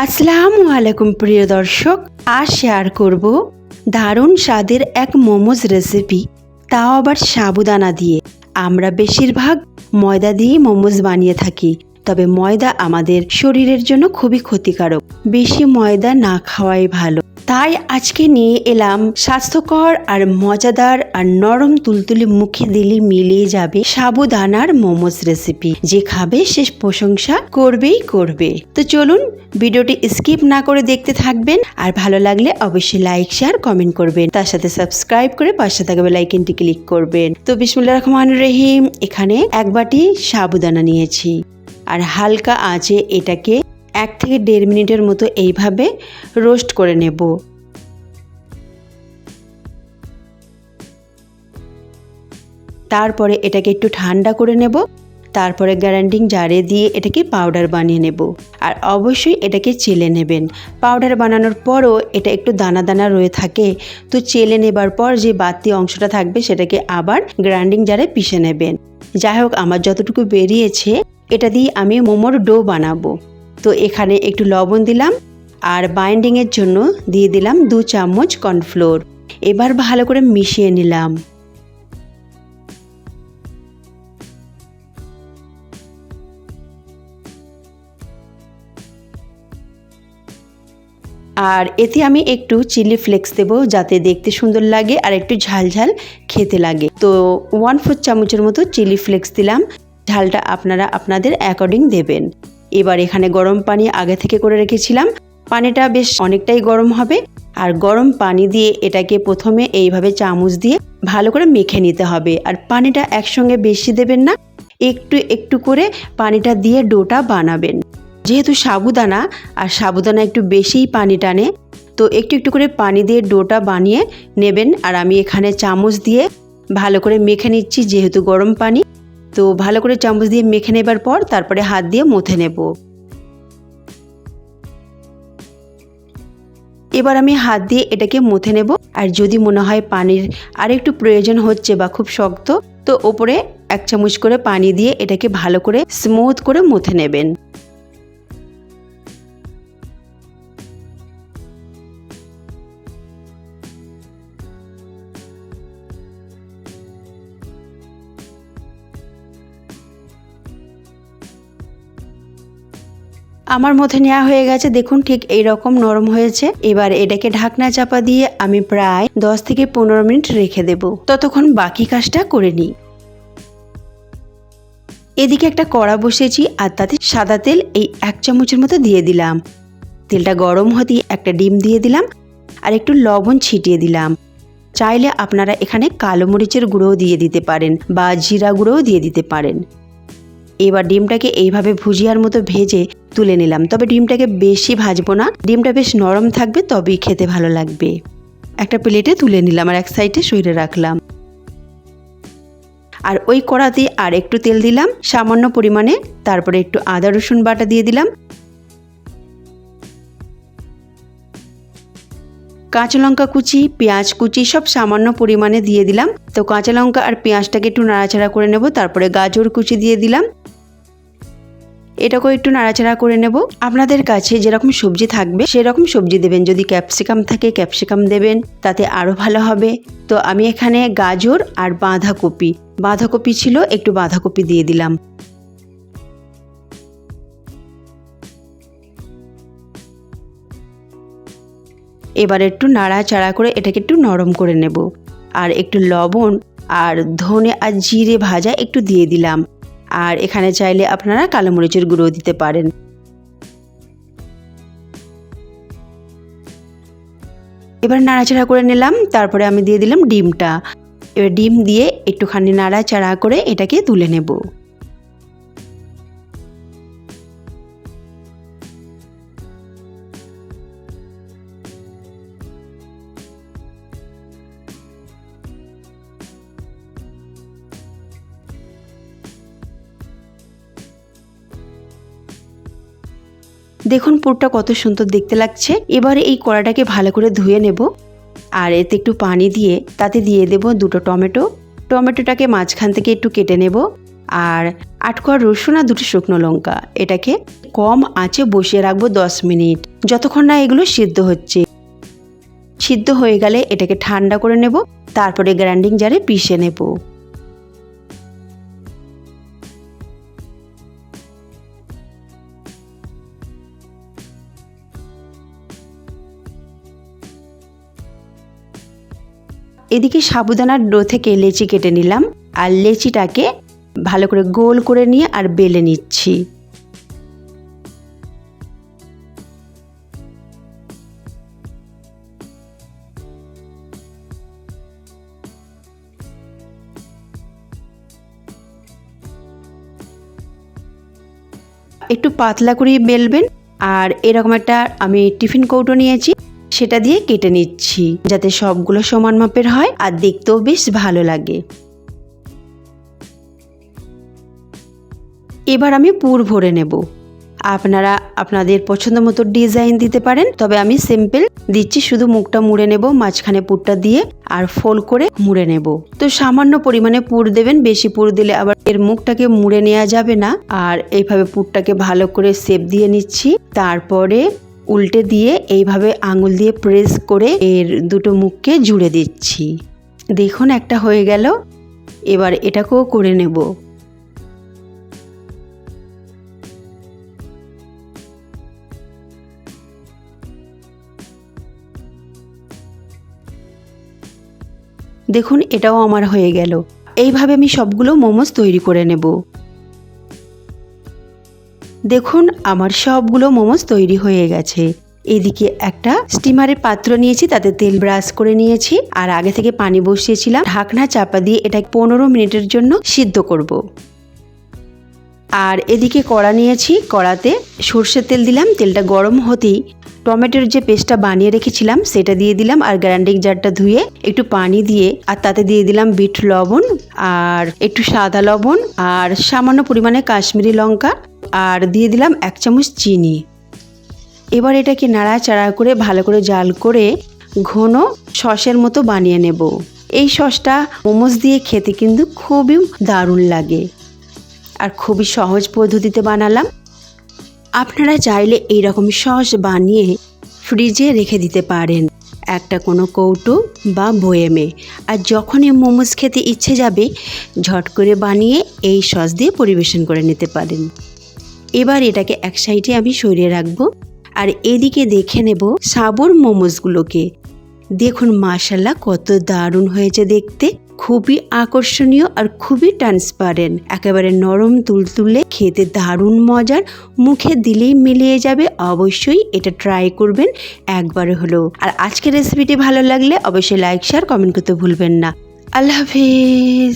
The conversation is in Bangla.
আসসালামু আলাইকুম প্রিয় দর্শক, আজ শেয়ার করব দারুণ স্বাদের এক মোমোজ রেসিপি, তাও আবার সাবুদানা দিয়ে। আমরা বেশিরভাগ ময়দা দিয়ে মোমোজ বানিয়ে থাকি, তবে ময়দা আমাদের শরীরের জন্য খুবই ক্ষতিকারক। বেশি ময়দা না খাওয়াই ভালো। তাই আজকে নিয়ে এলাম স্বাস্থ্যকর আর মজাদার আর নরম তুলতুলে মুখে দিলে মিলিয়ে যাবে সাবুদানার মোমোজ রেসিপি। যে খাবে সে প্রশংসা করবেই করবে। তো চলুন ভিডিওটি স্কিপ না করে দেখতে থাকবেন, আর ভালো লাগলে অবশ্যই লাইক শেয়ার কমেন্ট করবেন, তার সাথে সাবস্ক্রাইব করে পাশে থাকা বেল আইকনটি ক্লিক করবেন। তো বিসমিল্লাহির রহমানির রহিম। এখানে এক বাটি সাবুদানা নিয়েছি, আর হালকা আঁচে এটাকে 1 থেকে 1.5 মিনিটের মতো এইভাবে রোস্ট করে নেব। তারপরে এটাকে একটু ঠান্ডা করে নেব, তারপরে গ্রাইন্ডিং জারে দিয়ে এটাকে পাউডার বানিয়ে নেব। আর অবশ্যই এটাকে চেলে নেবেন। পাউডার বানানোর পরও এটা একটু দানা দানা রয়ে থাকে, তো চেলে নেবার পর যে বাড়তি অংশটা থাকবে সেটাকে আবার গ্রাইন্ডিং জারে পিষে নেবেন। যাই হোক, আমার যতটুকু বেরিয়েছে এটা দিয়ে আমি মোমোর ডো বানাবো। তো এখানে একটু লবণ দিলাম, আর বাইন্ডিংয়ের জন্য দিয়ে দিলাম 2 চামচ কর্নফ্লোর। এবার ভালো করে মিশিয়ে নিলাম। আর এতে আমি একটু চিলি ফ্লেক্স দেবো, যাতে দেখতে সুন্দর লাগে আর একটু ঝাল ঝাল খেতে লাগে। তো 1/4 চামচের মতো চিলি ফ্লেক্স দিলাম। ঝালটা আপনারা আপনাদের অ্যাকর্ডিং দেবেন। এবার এখানে গরম পানি আগে থেকে করে রেখেছিলাম। পানিটা বেশ অনেকটাই গরম হবে, আর গরম পানি দিয়ে এটাকে প্রথমে এইভাবে চামচ দিয়ে ভালো করে মেখে নিতে হবে। আর পানিটা একসঙ্গে বেশি দেবেন না, একটু একটু করে পানিটা দিয়ে ডোটা বানাবেন। যেহেতু সাবুদানা, আর সাবুদানা একটু বেশিই পানি টানে, তো একটু একটু করে পানি দিয়ে ডোটা বানিয়ে নেবেন। আর আমি এখানে চামচ দিয়ে ভালো করে মেখে নিচ্ছি, যেহেতু গরম পানি। তো ভালো করে চামচ দিয়ে মেখে নেবার পর তারপরে হাত দিয়ে মথে নেব। এবার আমি হাত দিয়ে এটাকে মথে নেব। আর যদি মনে হয় পানির আর একটু প্রয়োজন হচ্ছে বা খুব শক্ত, তো ওপরে 1 চামচ করে পানি দিয়ে এটাকে ভালো করে স্মুথ করে মথে নেবেন। আমার মধ্যে নেওয়া হয়ে গেছে, দেখুন ঠিক এই রকম নরম হয়েছে। এবার এটাকে ঢাকনা চাপা দিয়ে আমি প্রায় 10 থেকে 15 মিনিট রেখে দেব। ততক্ষণ বাকি কাজটা করে নিই। এদিকে একটা কড়া বসিয়েছি, আর তাতে সাদা তেল এই 1 চামচের মতো দিয়ে দিলাম। তেলটা গরম হতেই একটা ডিম দিয়ে দিলাম, আর একটু লবণ ছিটিয়ে দিলাম। চাইলে আপনারা এখানে কালো মরিচের গুঁড়োও দিয়ে দিতে পারেন, বা জিরা গুঁড়োও দিয়ে দিতে পারেন। এবার ডিমটাকে এইভাবে ভুজিয়ার মতো ভেজে তুলে নিলাম। তবে ডিমটাকে বেশি ভাজবো না, ডিমটা বেশ নরম থাকবে, তবেই খেতে ভালো লাগবে। একটা প্লেটে তুলে নিলাম, আর এক সাইডে সরিয়ে রাখলাম। আর ওই কড়াতে আর একটু তেল দিলাম সামান্য পরিমাণে, তারপরে একটু আদা রসুন বাটা দিয়ে দিলাম, কাঁচা লঙ্কা কুচি, পেঁয়াজ কুচি সব সামান্য পরিমাণে দিয়ে দিলাম। তো কাঁচা লঙ্কা আর পেঁয়াজটাকে একটু নাড়াচাড়া করে নেব। তারপরে গাজর কুচি দিয়ে দিলাম, এটাকেও একটু নাড়াচাড়া করে নেব। আপনাদের কাছে যেরকম সবজি থাকবে সেরকম সবজি দেবেন। যদি ক্যাপসিকাম থাকে ক্যাপসিকাম দেবেন, তাতে আরও ভালো হবে। তো আমি এখানে গাজর আর বাঁধাকপি ছিল, একটু বাঁধাকপি দিয়ে দিলাম। এবার একটু নাড়াচাড়া করে এটাকে একটু নরম করে নেব। আর একটু লবণ আর ধনে আর জিরে ভাজা একটু দিয়ে দিলাম। আর এখানে চাইলে আপনারা কালো মরিচের গুঁড়ো দিতে পারেন। এবার নাড়াচাড়া করে নিলাম, তারপরে আমি দিয়ে দিলাম ডিমটা। এবার ডিম দিয়ে একটুখানি নাড়াচাড়া করে এটাকে তুলে নেব। দেখুন পুরটা কত সুন্দর দেখতে লাগছে। এবারে এই কড়াটাকে ভালো করে ধুয়ে নেব, আর এতে একটু পানি দিয়ে তাতে দিয়ে দেব 2টো টমেটো। টমেটোটাকে মাঝখান থেকে একটু কেটে নেব, আর 8 কোয়া রসুন আর 2টি শুকনো লঙ্কা। এটাকে কম আঁচে বসিয়ে রাখবো 10 মিনিট, যতক্ষণ না এগুলো সিদ্ধ হচ্ছে। সিদ্ধ হয়ে গেলে এটাকে ঠান্ডা করে নেব, তারপরে গ্রাইন্ডিং জারে পিষে নেব। এদিকে সাবুদানার ডো থেকে লেচি কেটে নিলাম, আর লেচিটাকে ভালো করে গোল করে নিয়ে আর বেলে নিচ্ছি। একটু পাতলা করে বেলবেন। আর এরকম একটা আমি টিফিন কৌটো নিয়েছি, সেটা দিয়ে কেটে নিচ্ছি যাতে সবগুলো সমান মাপের হয় আর দেখতেও বেশ ভালো লাগে। এবার আমি পুর ভরে নেব। আপনারা আপনাদের পছন্দ মতো ডিজাইন দিতে পারেন, তবে আমি সিম্পল দিচ্ছি। শুধু মুখটা মুড়ে নেব, মাঝখানে পুরটা দিয়ে আর ফোল্ড করে মুড়ে নেব। তো সামান্য পরিমাণে পুর দেবেন, বেশি পুর দিলে আবার এর মুখটাকে মুড়ে নেওয়া যাবে না। আর এইভাবে পুরটাকে ভালো করে শেপ দিয়ে নিচ্ছি, তারপরে উল্টে দিয়ে এইভাবে আঙুল দিয়ে প্রেস করে এর দুটো মুখকে জুড়ে দিচ্ছি। দেখুন একটা হয়ে গেল। এবার এটাকেও করে নেব। দেখুন এটাও আমার হয়ে গেল। এইভাবে আমি সবগুলো মোমোস তৈরি করে নেব। দেখুন আমার সবগুলো মোমোস তৈরি হয়ে গেছে। এদিকে একটা স্টিমারের পাত্র নিয়েছি, তাতে তেল ব্রাশ করে নিয়েছি আর আগে থেকে পানি বসিয়েছিলাম। ঢাকনা চাপা দিয়ে এটা 15 মিনিটের জন্য সিদ্ধ করব। আর এদিকে কড়া নিয়েছি, কড়াতে সর্ষের তেল দিলাম। তেলটা গরম হতেই টমেটোর যে পেস্টটা বানিয়ে রেখেছিলাম সেটা দিয়ে দিলাম, আর গ্রাইন্ডিং জারটা ধুয়ে একটু পানি দিয়ে আর তাতে দিয়ে দিলাম বিট লবণ আর একটু সাদা লবণ আর সামান্য পরিমাণে কাশ্মীরি লঙ্কা, আর দিয়ে দিলাম 1 চামচ চিনি। এবার এটাকে নাড়াচাড়া করে ভালো করে জাল করে ঘন সসের মতো বানিয়ে নেব। এই সসটা মোমোস দিয়ে খেতে কিন্তু খুবই দারুণ লাগে আর খুবই সহজ পদ্ধতিতে বানালাম। আপনারা চাইলে এইরকম সস বানিয়ে ফ্রিজে রেখে দিতে পারেন একটা কোনো কৌটো বা বয়েমে, আর যখনই মোমোস খেতে ইচ্ছে যাবে ঝট করে বানিয়ে এই সস দিয়ে পরিবেশন করে নিতে পারেন। এবার এটাকে এক সাইডে আমি সরিয়ে রাখবো, আর এদিকে দেখে নেব সাবুর মোমোসগুলোকে। দেখুন মাশাআল্লাহ কত দারুণ হয়েছে দেখতে, খুবই আকর্ষণীয় আর খুবই ট্রান্সপারেন্ট, একেবারে নরম তুলতুলে, খেতে দারুণ মজার, মুখে দিলেই মিলিয়ে যাবে। অবশ্যই এটা ট্রাই করবেন একবার হলেও। আর আজকের রেসিপিটি ভালো লাগলে অবশ্যই লাইক শেয়ার কমেন্ট করতে ভুলবেন না। আল্লাহ হাফেজ।